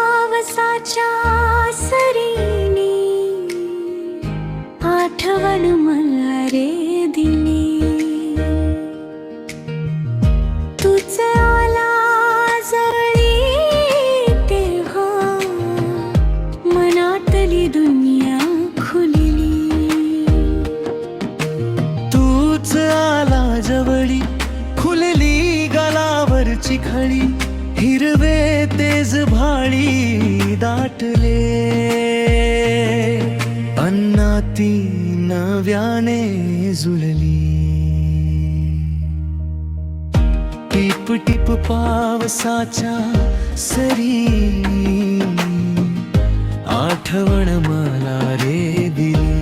पावसाच्या सरीनी आठवण मला रे दिली। तुझ आला जवळी तेव्हा मनातली दुनिया खुलली। तूच आला जवळी खुलली गालावरची खळी, हिरवे तेज भाळी दाटले। अन्नाती नव्याने जुळली। टिप टिप पावसाच्या सरी आठवण मला रे दिली।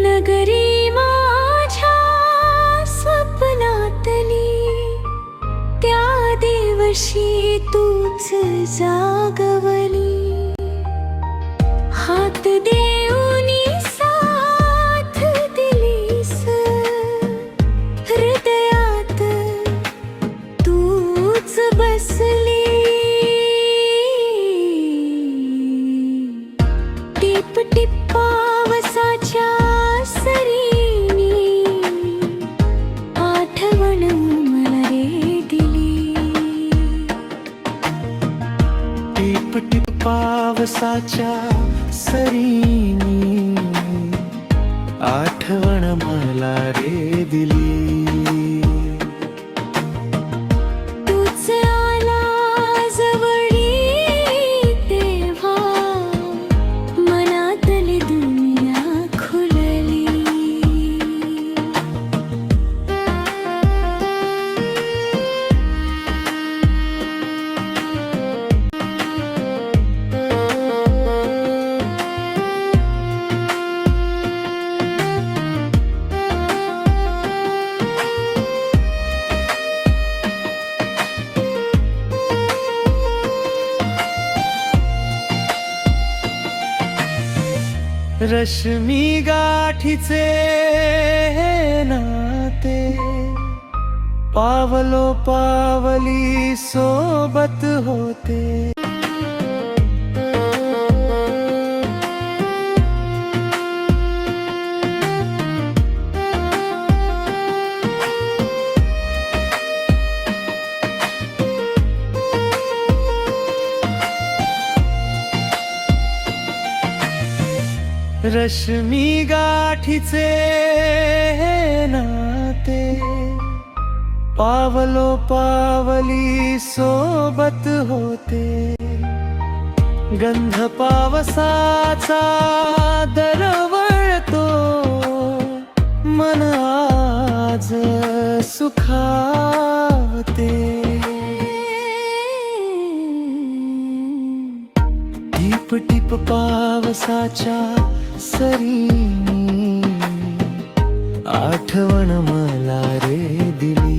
नगरी माझ्या स्वप्नातली त्या दिवशी तूच जागवली। हात देऊनी साथ दिलीस, हृदयात तूच बसली। टिप टिप पावसाच्या सरीनी आठवण मला रे दिली। टिप टिप पावसाच्या सरीनी आठवण मला रे दिली। तुझ आला जवळी तेव्हा मनातली दुनिया खुलली। रश्मी गाठीचे नाते पावलो पावली सोबत होते। रश्मी गाठीचे नाते पावलो पावली सोबत होते। गंध पावसाचा दरवळतो, मन आज सुखावते। टिप टिप पावसाच्या सरीनी आठवण मला रे दिली।